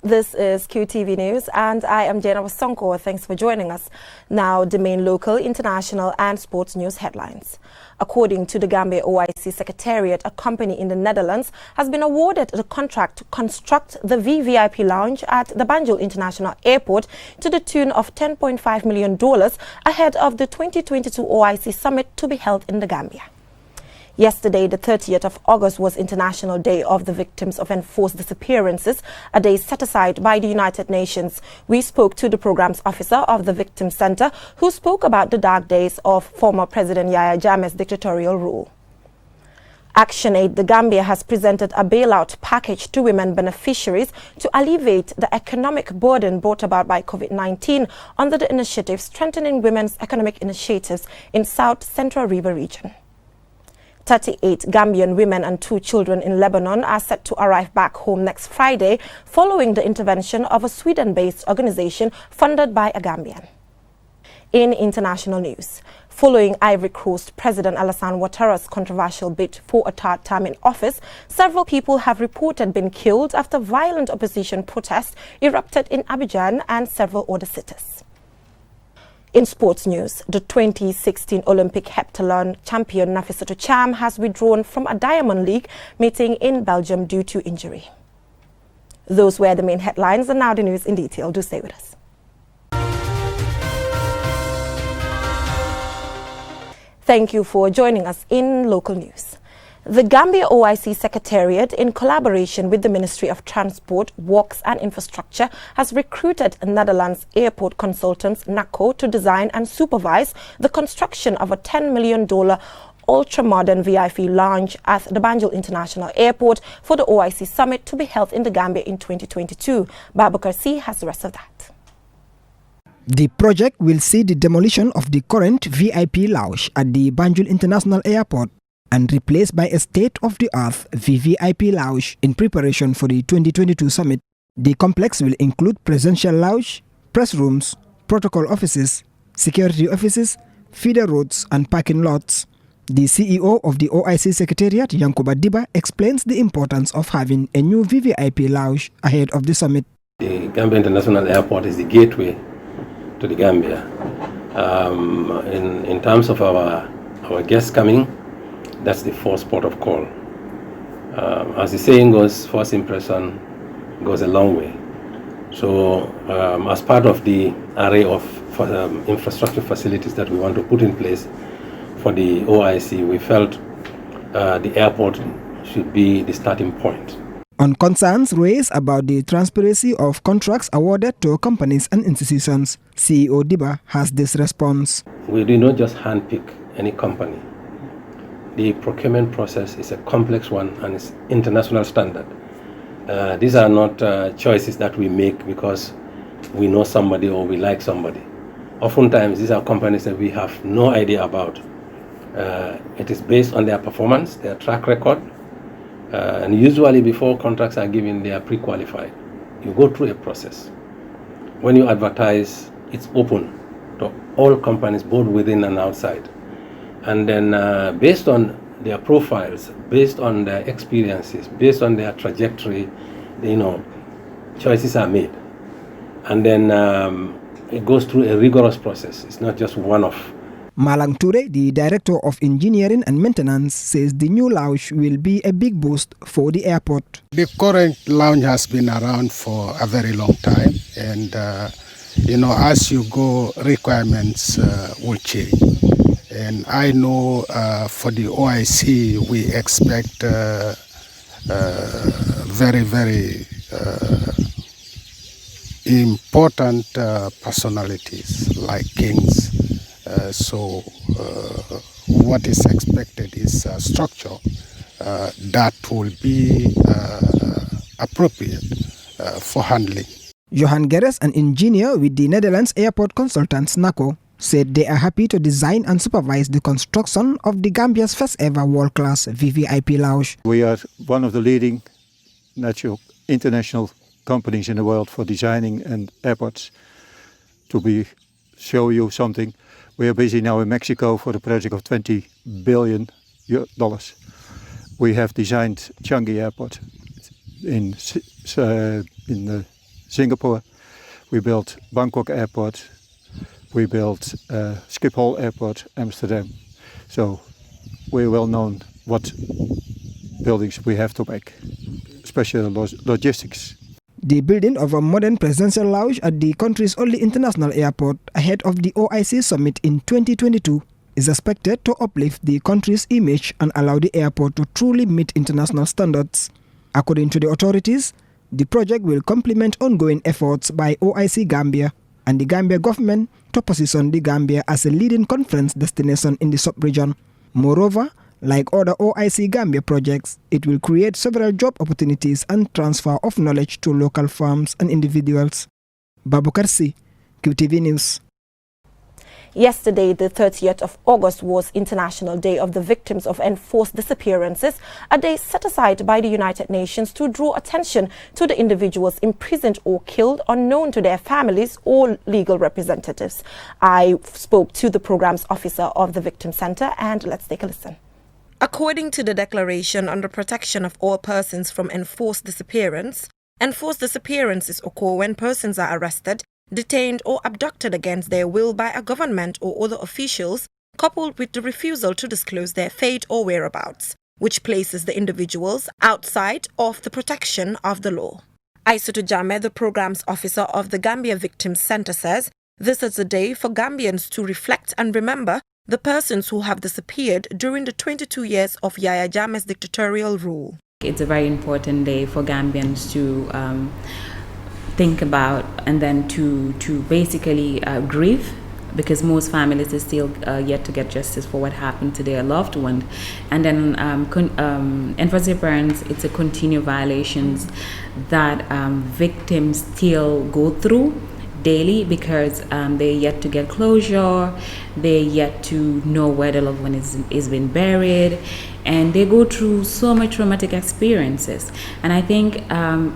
This is Qtv News and I am Jana Wasonko. Thanks for joining us. Now, the main local, international and sports news headlines. According to the Gambia OIC Secretariat, a company in the Netherlands has been awarded the contract to construct the VVIP lounge at the Banjul International Airport to the tune of $10.5 million ahead of the 2022 OIC summit to be held in the Gambia. Yesterday, the 30th of August, was International Day of the Victims of Enforced Disappearances, a day set aside by the United Nations. We spoke to the programs officer of the Victim Center, who spoke about the dark days of former President Yahya Jammeh's dictatorial rule. ActionAid the Gambia has presented a bailout package to women beneficiaries to alleviate the economic burden brought about by COVID-19 under the initiative Strengthening Women's Economic Initiatives in South Central River Region. 38 Gambian women and 2 children in Lebanon are set to arrive back home next Friday following the intervention of a Sweden-based organization funded by a Gambian. In international news, following Ivory Coast President Alassane Ouattara's controversial bid for a third term in office, several people have reported being killed after violent opposition protests erupted in Abidjan and several other cities. In sports news, the 2016 Olympic heptathlon champion Nafissatou Cham has withdrawn from a Diamond League meeting in Belgium due to injury. Those were the main headlines, and now the news in detail. Do stay with us. Thank you for joining us in local news. The Gambia OIC Secretariat, in collaboration with the Ministry of Transport, Works and Infrastructure, has recruited Netherlands airport consultants NACO to design and supervise the construction of a $10 million ultra-modern VIP lounge at the Banjul International Airport for the OIC Summit to be held in the Gambia in 2022. Babakar C has the rest of that. The project will see the demolition of the current VIP lounge at the Banjul International Airport and replaced by a state-of-the-art VVIP lounge in preparation for the 2022 summit. The complex will include presidential lounge, press rooms, protocol offices, security offices, feeder roads and parking lots. The CEO of the OIC Secretariat, Yankuba Diba, explains the importance of having a new VVIP lounge ahead of the summit. The Gambia International Airport is the gateway to the Gambia. In terms of our guests coming, that's the first port of call. As the saying goes, first impression goes a long way. So as part of the array of infrastructure facilities that we want to put in place for the OIC, we felt the airport should be the starting point. On concerns raised about the transparency of contracts awarded to companies and institutions, CEO Diba has this response. We do not just handpick any company. The procurement process is a complex one and it's international standard. These are not choices that we make because we know somebody or we like somebody. Oftentimes, these are companies that we have no idea about. It is based on their performance, their track record, and usually before contracts are given, they are pre-qualified. You go through a process. When you advertise, it's open to all companies, both within and outside. And then based on their profiles, based on their experiences, based on their trajectory, choices are made. And then it goes through a rigorous process. It's not just one-off. Malang Toure, the Director of Engineering and Maintenance, says the new lounge will be a big boost for the airport. The current lounge has been around for a very long time. And, as you go, requirements will change. And I know for the OIC, we expect very, very important personalities like kings. So what is expected is a structure that will be appropriate for handling. Johan Geres, an engineer with the Netherlands Airport Consultants NACO, said they are happy to design and supervise the construction of the Gambia's first ever world-class VVIP lounge. We are one of the leading international companies in the world for designing and airports. To show you something, we are busy now in Mexico for the project of $20 billion. We have designed Changi Airport in Singapore, we built Bangkok Airport, we built Schiphol Airport, Amsterdam. So we're well known what buildings we have to make, especially logistics. The building of a modern presidential lounge at the country's only international airport ahead of the OIC summit in 2022 is expected to uplift the country's image and allow the airport to truly meet international standards. According to the authorities, the project will complement ongoing efforts by OIC Gambia and the Gambia government to position the Gambia as a leading conference destination in the sub-region. Moreover, like other OIC Gambia projects, it will create several job opportunities and transfer of knowledge to local firms and individuals. Babukar C, Qtv News. Yesterday, the 30th of August, was International Day of the Victims of Enforced Disappearances, a day set aside by the United Nations to draw attention to the individuals imprisoned or killed unknown to their families or legal representatives. I spoke to the program's officer of the Victim Center, and let's take a listen. According to the Declaration on the Protection of All Persons from Enforced Disappearance, enforced disappearances occur when persons are arrested, detained or abducted against their will by a government or other officials, coupled with the refusal to disclose their fate or whereabouts, which places the individuals outside of the protection of the law. Aissatou Jammeh, the program's officer of the Gambia Victims Center, says this is a day for Gambians to reflect and remember the persons who have disappeared during the 22 years of Yaya Jammeh's dictatorial rule. It's a very important day for Gambians to think about and then to basically grieve, because most families are still yet to get justice for what happened to their loved one. And then enforced disappearance, it's a continued violations that victims still go through daily, because they're yet to get closure, they're yet to know where the loved one is been buried, and they go through so much traumatic experiences. And I think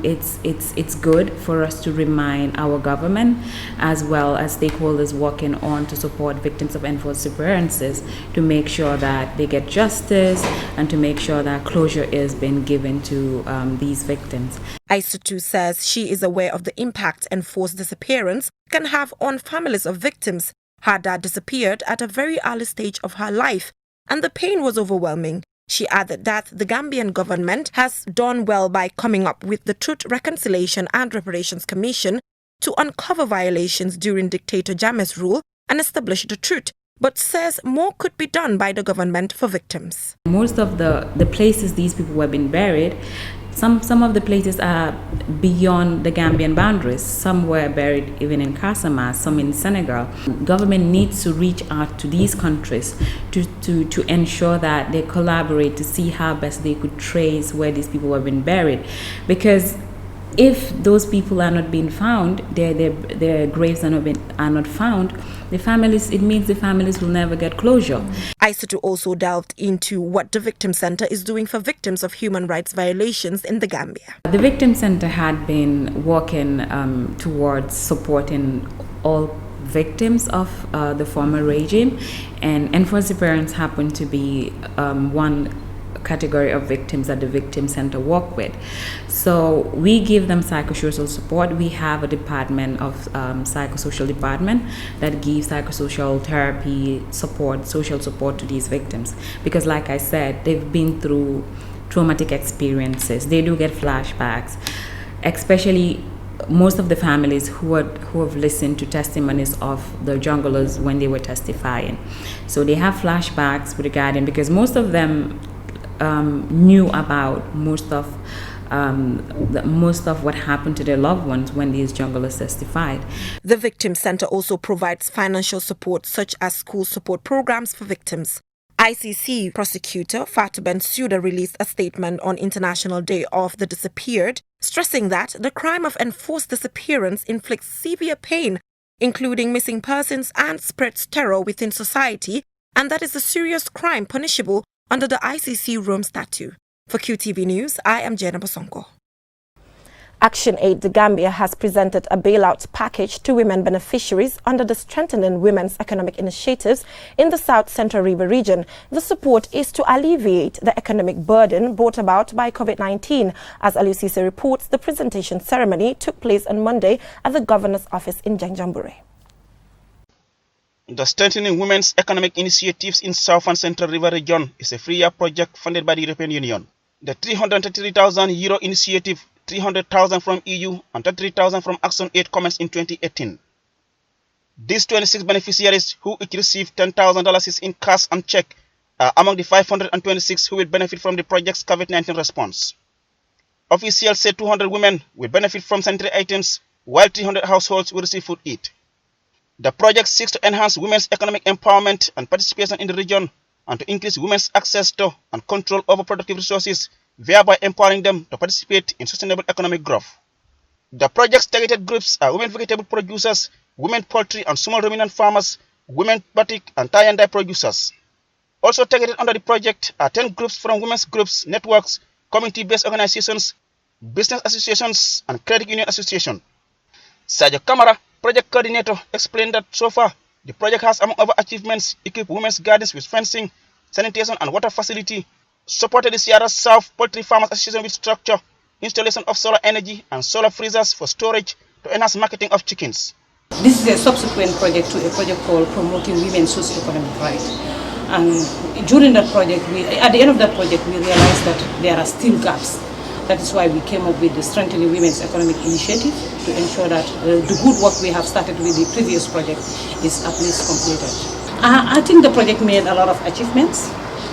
it's good for us to remind our government as well as stakeholders working on to support victims of enforced disappearances to make sure that they get justice and to make sure that closure is being given to these victims. Aissatou says she is aware of the impact enforced disappearance can have on families of victims. Her dad disappeared at a very early stage of her life, and the pain was overwhelming. She added that the Gambian government has done well by coming up with the Truth, Reconciliation and Reparations Commission to uncover violations during Dictator Jammeh's rule and establish the truth, but says more could be done by the government for victims. Most of the places these people were being buried, some of the places are beyond the Gambian boundaries. Some were buried even in Casamance, some in Senegal. Government needs to reach out to these countries to ensure that they collaborate to see how best they could trace where these people were being buried. Because if those people are not being found, their graves are not found, it means the families will never get closure. Aissatou also delved into what the Victim Center is doing for victims of human rights violations in the Gambia. The Victim Center had been working towards supporting all victims of the former regime, and enforced disappearance happened to be one category of victims that the Victim Center work with. So we give them psychosocial support. We have a department of psychosocial department that gives psychosocial therapy support, social support to these victims, because like I said, they've been through traumatic experiences. They do get flashbacks, especially most of the families who have listened to testimonies of the junglers when they were testifying. So they have flashbacks regarding, because most of them knew about most of what happened to their loved ones when these junglers testified. The Victim Center also provides financial support such as school support programs for victims. ICC prosecutor Fatou Bensouda released a statement on International Day of the Disappeared, stressing that the crime of enforced disappearance inflicts severe pain, including missing persons, and spreads terror within society, and that is a serious crime punishable under the ICC Rome Statute. For QTV News, I am Jenna Bosonko. Action Aid the Gambia has presented a bailout package to women beneficiaries under the Strengthening Women's Economic Initiatives in the South Central River region. The support is to alleviate the economic burden brought about by COVID-19. As Alucise reports, the presentation ceremony took place on Monday at the Governor's office in Janjanbureh. The Strengthening Women's Economic Initiatives in South and Central River region is a three-year project funded by the European Union. The €333,000 initiative, 300,000 from EU and 33,000 from Action Aid commenced in 2018. These 26 beneficiaries who each received $10,000 in cash and check are among the 526 who will benefit from the project's COVID-19 response. Officials say 200 women will benefit from sanitary items, while 300 households will receive food aid. The project seeks to enhance women's economic empowerment and participation in the region and to increase women's access to and control over productive resources, thereby empowering them to participate in sustainable economic growth. The project's targeted groups are women vegetable producers, women poultry and small ruminant farmers, women batik and tie and dye producers. Also targeted under the project are 10 groups from women's groups, networks, community-based organizations, business associations and credit union association. Sergio Camara, project coordinator, explained that so far the project has, among other achievements, equipped women's gardens with fencing, sanitation and water facility, supported the Sierra South Poultry Farmers Association with structure, installation of solar energy and solar freezers for storage to enhance marketing of chickens. This is a subsequent project to a project called Promoting Women's Socio-Economic Rights. And during that project, at the end of that project, we realized that there are still gaps. That is why we came up with the Strengthening Women's Economic Initiative to ensure that the good work we have started with the previous project is at least completed. I think the project made a lot of achievements,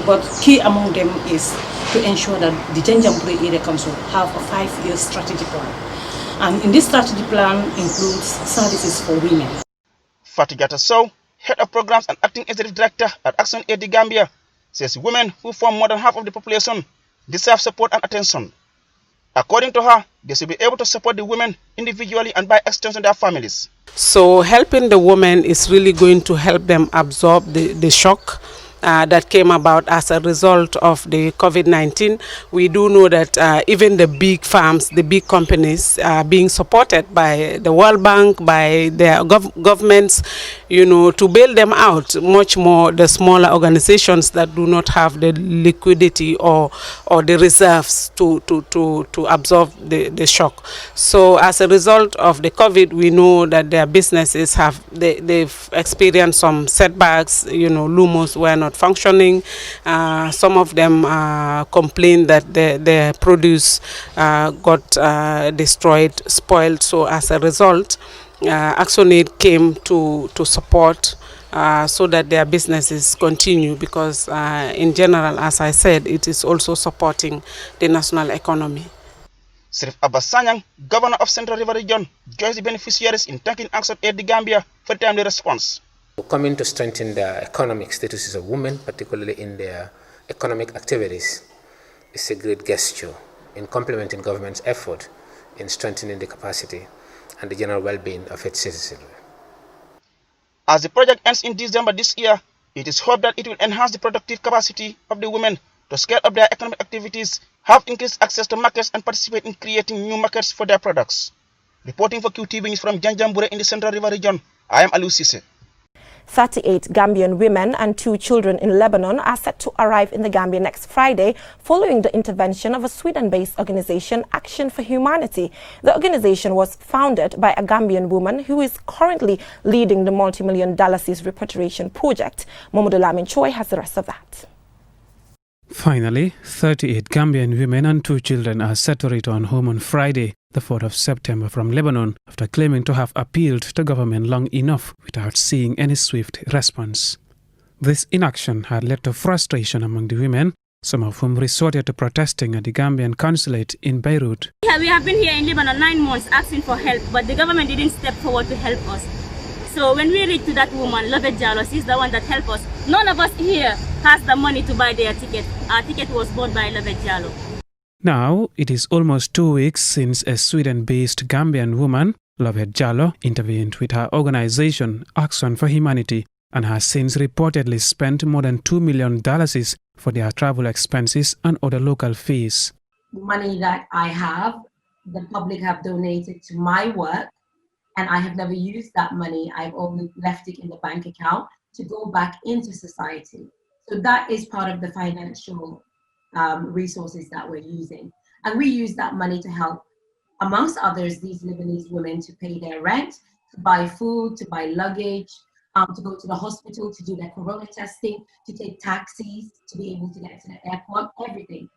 but key among them is to ensure that the Janjanbureh Area Council have a 5-year strategy plan. And in this strategy plan includes services for women. Fatigata Sow, Head of Programs and Acting Executive Director at Action Aid the Gambia, says women who form more than half of the population deserve support and attention. According to her, they should be able to support the women individually and by extension their families. So helping the women is really going to help them absorb the shock that came about as a result of the COVID-19. We do know that even the big farms, the big companies are being supported by the World Bank, by their governments, you know, to bail them out, much more the smaller organizations that do not have the liquidity or the reserves to absorb the shock. So as a result of the COVID, we know that their businesses they've experienced some setbacks, you know, lumos were not functioning. Some of them complained that their produce got destroyed, spoiled. So as a result, Action Aid came to support so that their businesses continue, because in general, as I said, it is also supporting the national economy. Sirif Abbas Sanyang, Governor of Central River Region, joins the beneficiaries in thanking Action Aid the Gambia for the timely response. Coming to strengthen the economic statuses of women, particularly in their economic activities, is a great gesture in complementing government's effort in strengthening the capacity and the general well-being of its citizens. As the project ends in December this year, it is hoped that it will enhance the productive capacity of the women to scale up their economic activities, have increased access to markets and participate in creating new markets for their products. Reporting for Qtv News from Janjanbureh in the Central River region, I am Alucise. 38 Gambian women and 2 children in Lebanon are set to arrive in the Gambia next Friday following the intervention of a Sweden-based organization, Action for Humanity. The organization was founded by a Gambian woman who is currently leading the multi-million-dollar Repatriation project. Momodu Lamin Choi has the rest of that. Finally, 38 Gambian women and 2 children are set to return home on Friday, the 4th of September, from Lebanon after claiming to have appealed to government long enough without seeing any swift response. This inaction had led to frustration among the women, some of whom resorted to protesting at the Gambian consulate in Beirut. We have been here in Lebanon 9 months asking for help, but the government didn't step forward to help us. So when we reached to that woman, Lovett Jallo, she's the one that helped us. None of us here has the money to buy their ticket. Our ticket was bought by Lovett Jallo. Now, it is almost 2 weeks since a Sweden-based Gambian woman, Lovett Jallo, intervened with her organization, Action for Humanity, and has since reportedly spent more than $2 million for their travel expenses and other local fees. Money that I have the public have donated to my work, and I have never used that money. I've only left it in the bank account to go back into society. So that is part of the financial resources that we're using. And we use that money to help, amongst others, these Lebanese women to pay their rent, to buy food, to buy luggage, to go to the hospital, to do their corona testing, to take taxis, to be able to get to the airport, everything.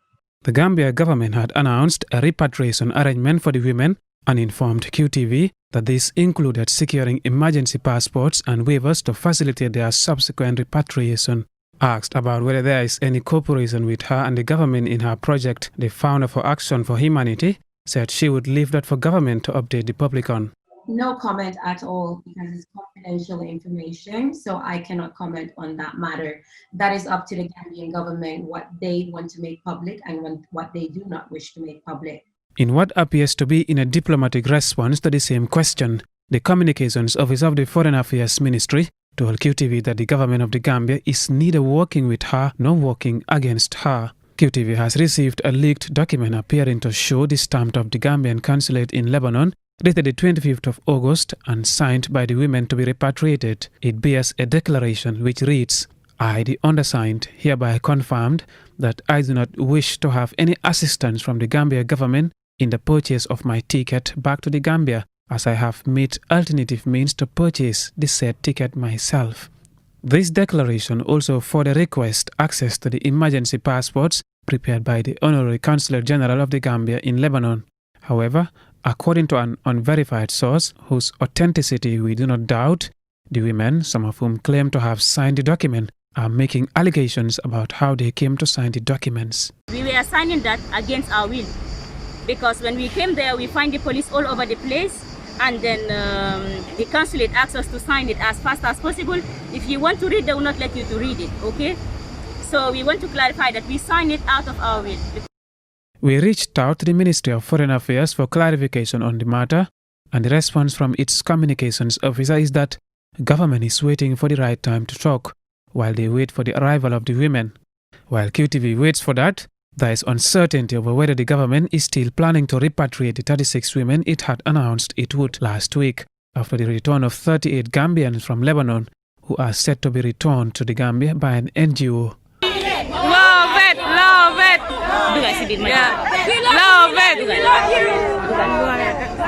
The Gambia government had announced a repatriation arrangement for the women and informed QTV that this included securing emergency passports and waivers to facilitate their subsequent repatriation. Asked about whether there is any cooperation with her and the government in her project, the founder for Action for Humanity said she would leave that for government to update the public on. No comment at all, because it's confidential information, so I cannot comment on that matter. That is up to the Gambian government what they want to make public and what they do not wish to make public. In what appears to be in a diplomatic response to the same question, the Communications Office of the Foreign Affairs Ministry told QTV that the government of the Gambia is neither working with her nor working against her. QTV has received a leaked document appearing to show the stamp of the Gambian consulate in Lebanon, dated the 25th of August and signed by the women to be repatriated. It bears a declaration which reads, "I, the undersigned, hereby confirmed that I do not wish to have any assistance from the Gambia government in the purchase of my ticket back to the Gambia, as I have made alternative means to purchase the said ticket myself." This declaration also further requests access to the emergency passports prepared by the Honorary Consulate General of the Gambia in Lebanon. However, according to an unverified source whose authenticity we do not doubt, the women, some of whom claim to have signed the document, are making allegations about how they came to sign the documents. We were signing that against our will, because when we came there, we find the police all over the place, and then the consulate asked us to sign it as fast as possible. If you want to read, they will not let you to read it, okay? So we want to clarify that we sign it out of our will. We reached out to the Ministry of Foreign Affairs for clarification on the matter, and the response from its communications officer is that government is waiting for the right time to talk, while they wait for the arrival of the women. While QTV waits for that, there is uncertainty over whether the government is still planning to repatriate the 36 women it had announced it would last week, after the return of 38 Gambians from Lebanon, who are set to be returned to the Gambia by an NGO. Love it, love it. Love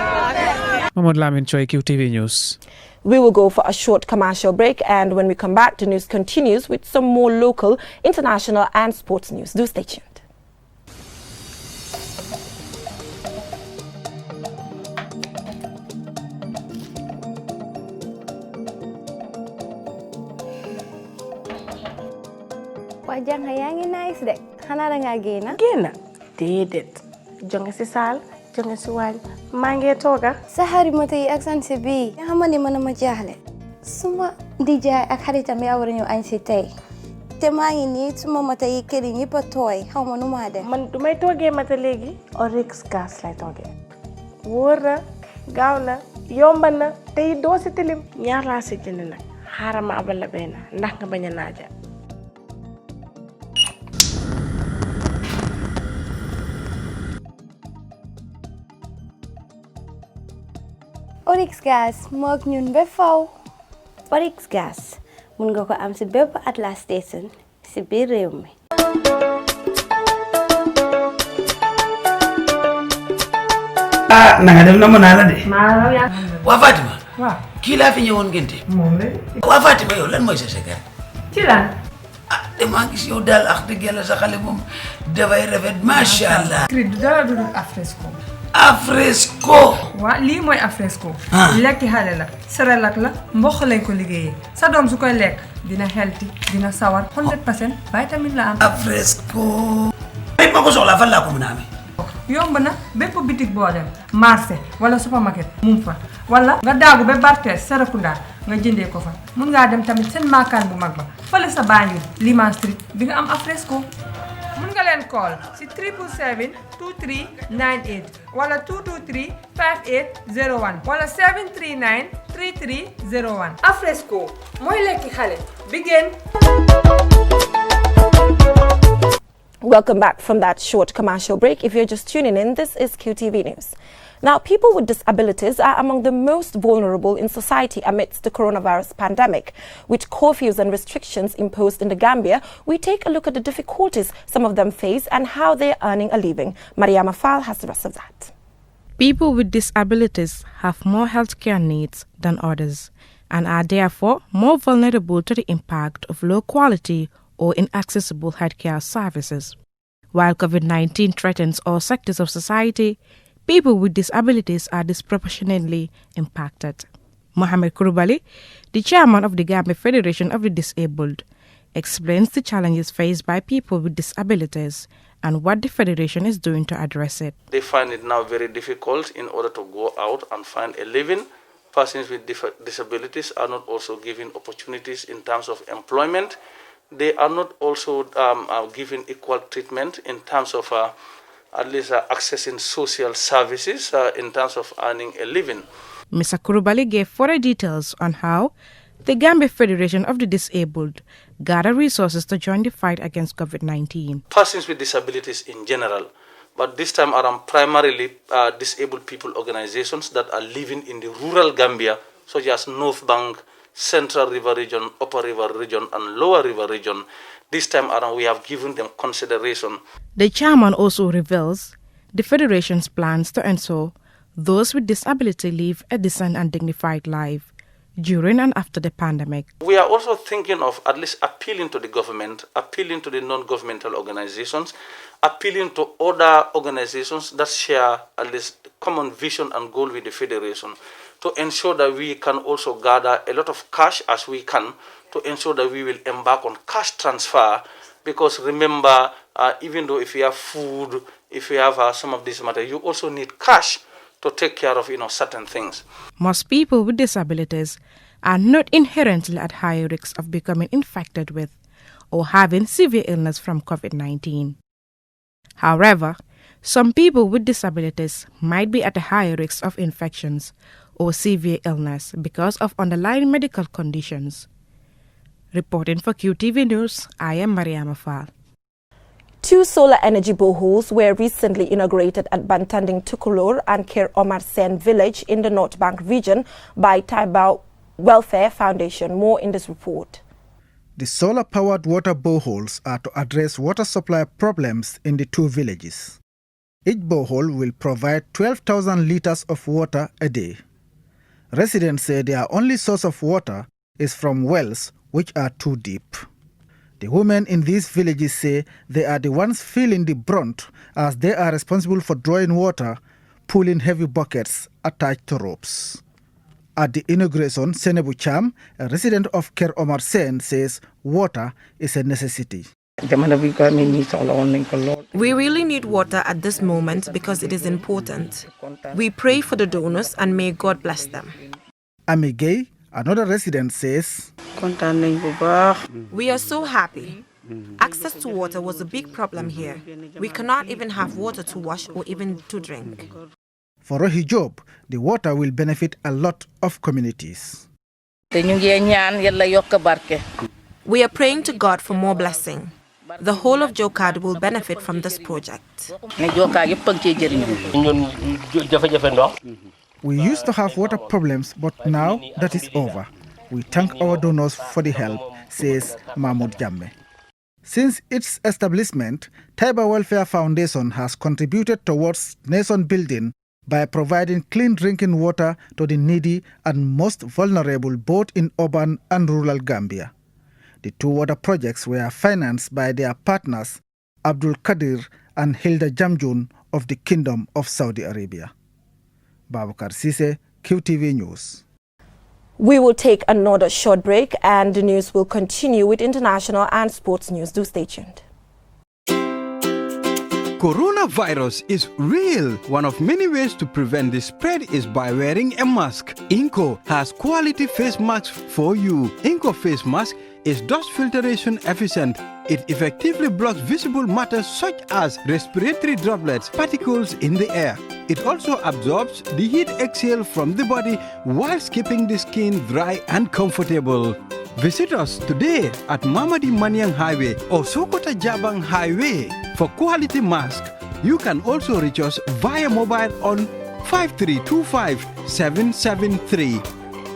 it. Mahmoud Lamin Choi, QTV News. We will go for a short commercial break, and when we come back, the news continues with some more local, international and sports news. Do stay tuned. Wajang hayangi nice dek. Xana da nga génn? Génn? Déedéet. Jonge si saal, jonge si waañ, maa ngi tooga. Sa xarimata yi ak sanse bi nga xamante mën ma jaaxle. Suma ndijaay ak xaritam yaa war a ñëw añ si tey. Te maa ngi nii suma mata yi kër yi ñëpp a tooy xaw ma nu maa def. Man du may toogee mata léegi. Oryx gas lay toogee. Wóor na, gaaw na, yomb na, te it doo si tilim. Ñaar laa si jënd nag. Xaaral ma abal la benn ndax nga bañ a naaja. Oryx gas moog ñun ba faw. Oryx gas mun nga ko am si bépp Atlas station si biir réew mi. Na nga dem na mën naa la de. Maa ya. Waa Fatima. Waaw. Kii laa fi ñëwoon ngénte. Moom la. Waa Fatima yow lan mooy sa secret. Ci lan. Damaa gis yow daal ak dëgg yàlla sa xale moom dafay rafet macha allah. Cri du dara du afresco. Afresco. Waa lii mooy afresco. Lekki xale la. Serelak la mboq lañ ko liggéeyee. Sa doom su koy lekk dina healthy dina sawar 100% vitamine la am. Afresco. Ay ma ko soxlaa fan laa ko mën a amee. Yomb na bépp bitik boo dem marché wala supermarket mu fa wala nga daagu ba Barthes Serekunda nga jëndee ko fa mun ngaa dem tamit seen maakaan bu mag ba fële sa Banjul Liman Street di nga am afresco. Mun nga leen call si 777 2398 wala 223 5801 wala 739 3301. Afresco mooy lekki xale bi gën. Welcome back from that short commercial break. If you're just tuning in, this is QTV News. Now, people with disabilities are among the most vulnerable in society amidst the coronavirus pandemic. With curfews and restrictions imposed in the Gambia, we take a look at the difficulties some of them face and how they are earning a living. Mariama Fall has the rest of that. People with disabilities have more healthcare needs than others and are therefore more vulnerable to the impact of low quality or inaccessible healthcare services. While COVID-19 threatens all sectors of society, people with disabilities are disproportionately impacted. Mohamed Kurubali, the chairman of the Gambia Federation of the Disabled, explains the challenges faced by people with disabilities and what the Federation is doing to address it. They find it now very difficult in order to go out and find a living. Persons with disabilities are not also given opportunities in terms of employment. They are not also given equal treatment in terms of at least accessing social services in terms of earning a living. Mr. Kurubali gave further details on how the Gambia Federation of the Disabled gather resources to join the fight against COVID-19. Persons with disabilities in general, but this time around primarily disabled people organizations that are living in the rural Gambia, such as North Bank, Central River Region, Upper River Region, and Lower River Region. This time around, we have given them consideration. The chairman also reveals the Federation's plans to ensure those with disability live a decent and dignified life during and after the pandemic. We are also thinking of at least appealing to the government, appealing to the non-governmental organizations, appealing to other organizations that share at least common vision and goal with the Federation, to ensure that we can also gather a lot of cash as we can, to ensure that we will embark on cash transfer, because remember, even though if you have food, if you have some of this matter, you also need cash to take care of certain things. Most people with disabilities are not inherently at higher risk of becoming infected with or having severe illness from COVID-19. However, some people with disabilities might be at a higher risk of infections or severe illness because of underlying medical conditions. Reporting for Qtv News, I am Mariama Fall. 2 solar energy boreholes were recently inaugurated at Bantanding Tukulur and Kir Omar Sen village in the North Bank region by Taiba Welfare Foundation. More in this report. The solar-powered water boreholes are to address water supply problems in the 2 villages. Each borehole will provide 12,000 liters of water a day. Residents say their only source of water is from wells which are too deep. The women in these villages say they are the ones feeling the brunt as they are responsible for drawing water, pulling heavy buckets attached to ropes. At the inauguration, Senebu Cham, a resident of Ker Omar Sen, says water is a necessity. We really need water at this moment because it is important. We pray for the donors and may God bless them. Amigay, another resident, says, We are so happy. Access to water was a big problem here. We cannot even have water to wash or even to drink. For Rohi Job, the water will benefit a lot of communities. We are praying to God for more blessing. The whole of Jokad will benefit from this project. We used to have water problems, but now that is over. We thank our donors for the help, says Mahmoud Jamme. Since its establishment, Taiba Welfare Foundation has contributed towards nation building by providing clean drinking water to the needy and most vulnerable both in urban and rural Gambia. The 2 water projects were financed by their partners, Abdul Qadir and Hilda Jamjun of the Kingdom of Saudi Arabia. Babakar Sise, Qtv News. We will take another short break and the news will continue with international and sports news. Do stay tuned. Coronavirus is real. One of many ways to prevent the spread is by wearing a mask. Inco has quality face masks for you. Inco face mask is dust filtration efficient. It effectively blocks visible matter such as respiratory droplets, particles in the air. It also absorbs the heat exhaled from the body whilst keeping the skin dry and comfortable. Visit us today at Mamadi Manyang Highway or Sokota Jabang Highway for quality mask. You can also reach us via mobile on 5325-773,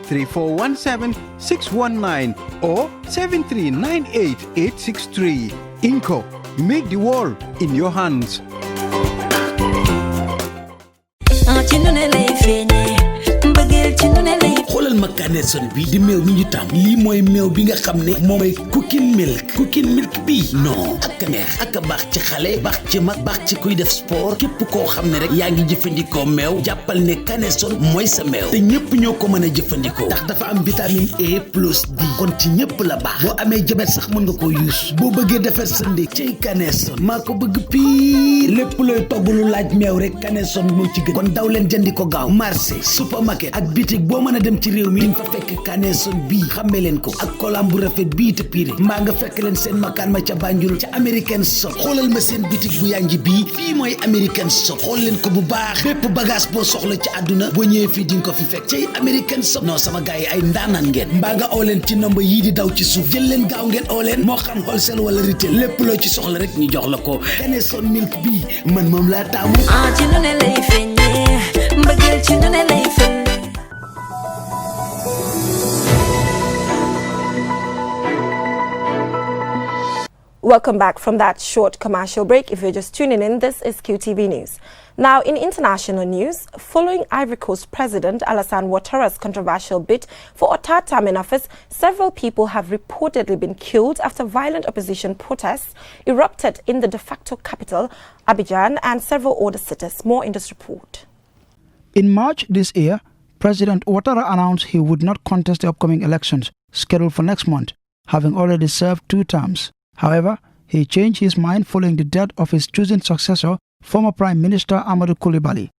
3417-619 or 7398-863. Inco, make the world in your hands. xoolal ma Caneson bi di meew mi ñu tam lii mooy meew bi nga xam ne moomay cooking milk bi non ak neex ak baax ci xale baax ci mag baax ci kuy def sport képp koo xam ne rek yaa ngi jëfandikoo meew jàppal ne Caneson mooy sa meew te ñëpp ñoo ko mën a jëfandikoo ndax dafa am vitamine A plus D kon ci ñëpp la baax boo amee jabet sax mën nga koo yuus boo bëggee defar sa ndékk ci Caneson maa ko bëgg pii lépp looy togg lu laaj meew rek Caneson moo ci gën kon daw leen jëndi ko gaaw marché supermarket ak bitik boo mën a dem ci réew mi di nga fa fekk Caneson bii xammee leen ko ak kolam bu rafet bii te pire mbaa nga fekk leen seen makaan ma ca Banjul ca American Shop xoolal ma seen bitik bu yanji bii fii mooy American Shop xool leen ko bu baax bépp bagage boo soxla ci àdduna boo ñëwee fii di nga ko fi fekk cay American Shop non sama gars yi ay ndaanaan ngeen mbaa nga oo leen ci nomba yii di daw ci suuf jël leen gaaw ngeen oo leen moo xam wholesale wala retail lépp loo ci soxla rek ñu jox la ko Caneson milk bii man moom laa taamu ci nu ne lay feeñee mbëggeel ci nu ne lay feeñee. Welcome back from that short commercial break. If you're just tuning in, this is QTV News. Now, in international news, following Ivory Coast President Alassane Ouattara's controversial bid for a third term in office, several people have reportedly been killed after violent opposition protests erupted in the de facto capital, Abidjan, and several other cities. More in this report. In March this year, President Ouattara announced he would not contest the upcoming elections scheduled for next month, having already served 2 terms. However, he changed his mind following the death of his chosen successor, former Prime Minister Amadou Coulibaly.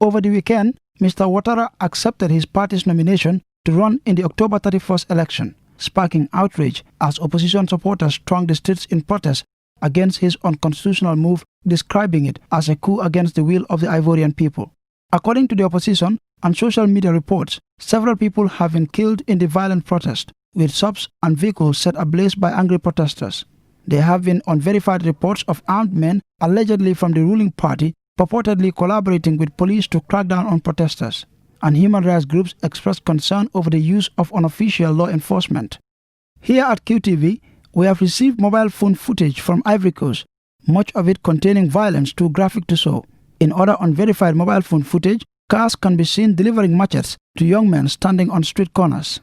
Over the weekend, Mr. Ouattara accepted his party's nomination to run in the October 31st election, sparking outrage as opposition supporters thronged the streets in protest against his unconstitutional move, describing it as a coup against the will of the Ivorian people. According to the opposition and social media reports, several people have been killed in the violent protest, with shops and vehicles set ablaze by angry protesters. There have been unverified reports of armed men allegedly from the ruling party purportedly collaborating with police to crack down on protesters, and human rights groups expressed concern over the use of unofficial law enforcement. Here at QTV, we have received mobile phone footage from Ivory Coast, much of it containing violence too graphic to show. In other unverified mobile phone footage, cars can be seen delivering machetes to young men standing on street corners.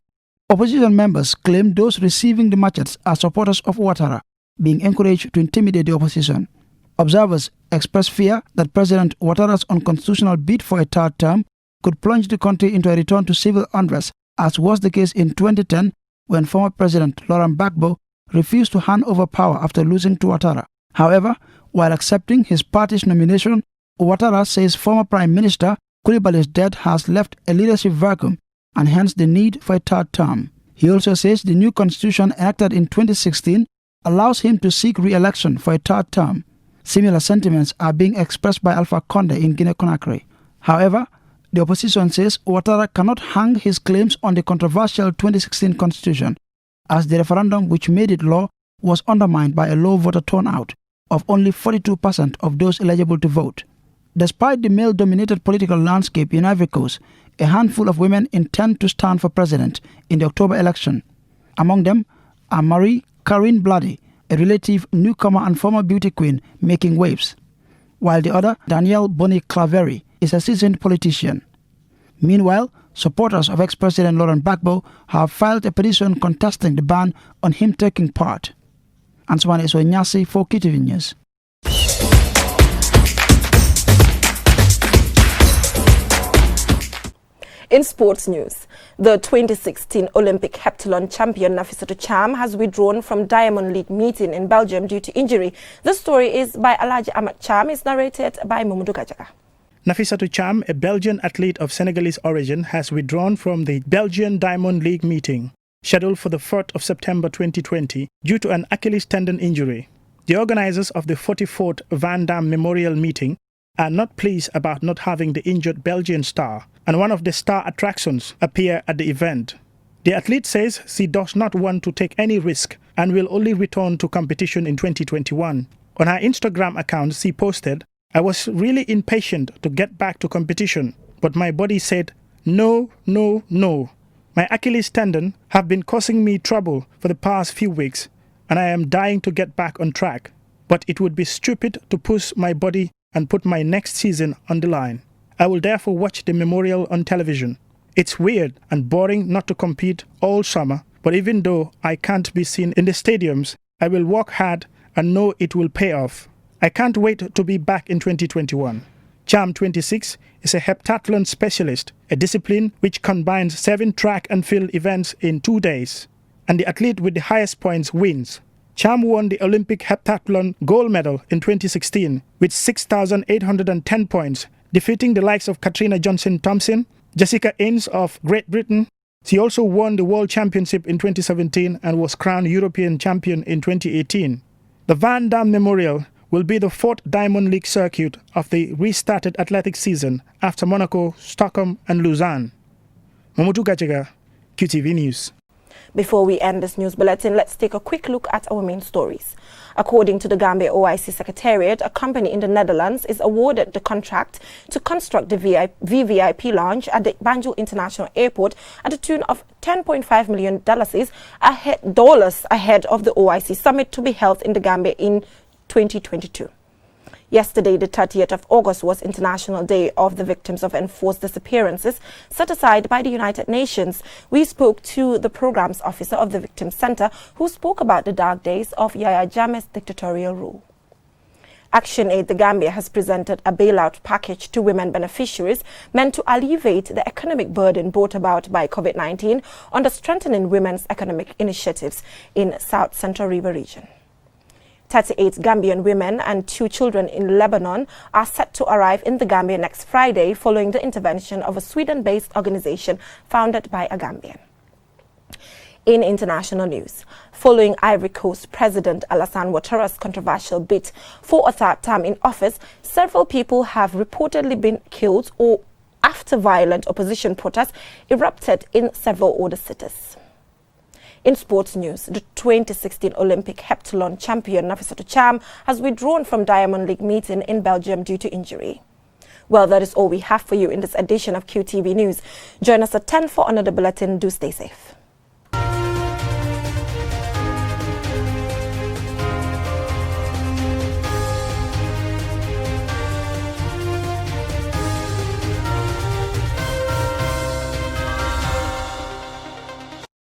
Opposition members claim those receiving the machetes are supporters of Ouattara, being encouraged to intimidate the opposition. Observers express fear that President Ouattara's unconstitutional bid for a third term could plunge the country into a return to civil unrest, as was the case in 2010 when former President Laurent Gbagbo refused to hand over power after losing to Ouattara. However, while accepting his party's nomination, Ouattara says former Prime Minister Coulibaly's death has left a leadership vacuum and hence the need for a third term. He also says the new constitution enacted in 2016 allows him to seek re-election for a third term. Similar sentiments are being expressed by Alpha Conde in Guinea-Conakry. However, the opposition says Ouattara cannot hang his claims on the controversial 2016 constitution, as the referendum which made it law was undermined by a low voter turnout of only 42% of those eligible to vote. Despite the male-dominated political landscape in Ivory Coast, a handful of women intend to stand for president in the October election. Among them are Marie-Karine Blady, a relative newcomer and former beauty queen making waves, while the other, Danielle Boni-Claveri, is a seasoned politician. Meanwhile, supporters of ex-President Laurent Gbagbo have filed a petition contesting the ban on him taking part. Antoine Esonyasi for Qtv News. In sports news, the 2016 Olympic heptathlon champion Nafissatou Cham has withdrawn from Diamond League meeting in Belgium due to injury. The story is by Alhaji Ahmad Cham, is narrated by Mamadou Gajaga. Nafissatou Cham, a Belgian athlete of Senegalese origin, has withdrawn from the Belgian Diamond League meeting, scheduled for the 4th of September 2020, due to an Achilles tendon injury. The organizers of the 44th Van Damme Memorial meeting are not pleased about not having the injured Belgian star and one of the star attractions appear at the event. The athlete says she does not want to take any risk and will only return to competition in 2021. On her Instagram account, she posted, "I was really impatient to get back to competition. but my body said, no, no, no. My Achilles tendon have been causing me trouble for the past few weeks, and I am dying to get back on track. But it would be stupid to push my body and put my next season on the line. I will therefore watch the memorial on television. It's weird and boring not to compete all summer, but even though I can't be seen in the stadiums, I will work hard and know it will pay off. I can't wait to be back in 2021. Cham 26 is a heptathlon specialist, a discipline which combines 7 track and field events in 2 days, and the athlete with the highest points wins. Cham won the Olympic heptathlon gold medal in 2016 with 6,810 points, defeating the likes of Katrina Johnson-Thompson, Jessica Innes of Great Britain. She also won the World Championship in 2017 and was crowned European champion in 2018. The Van Damme Memorial will be the 4th Diamond League circuit of the restarted athletic season after Monaco, Stockholm and Lausanne. Mamutu Gajaga, QTV News. Before we end this news bulletin, let's take a quick look at our main stories. According to the Gambia OIC Secretariat, a company in the Netherlands is awarded the contract to construct the VVIP lounge at the Banjul International Airport at a tune of $10.5 million ahead of the OIC summit to be held in the Gambia in 2022. Yesterday, the 30th of August, was International Day of the Victims of Enforced Disappearances, set aside by the United Nations. We spoke to the Programs Officer of the Victim Center, who spoke about the dark days of Yahya Jammeh's dictatorial rule. Action Aid the Gambia has presented a bailout package to women beneficiaries meant to alleviate the economic burden brought about by COVID-19 on the strengthening women's economic initiatives in South Central River region. 38 Gambian women and 2 children in Lebanon are set to arrive in the Gambia next Friday following the intervention of a Sweden-based organization founded by a Gambian. In international news, following Ivory Coast President Alassane Ouattara's controversial bid for a 3rd term in office, several people have reportedly been killed or after violent opposition protests erupted in several other cities. In sports news, the 2016 Olympic heptathlon champion Nafissatou Cham has withdrawn from Diamond League meeting in Belgium due to injury. Well, that is all we have for you in this edition of QTV News. Join us at 10 for another bulletin. Do stay safe.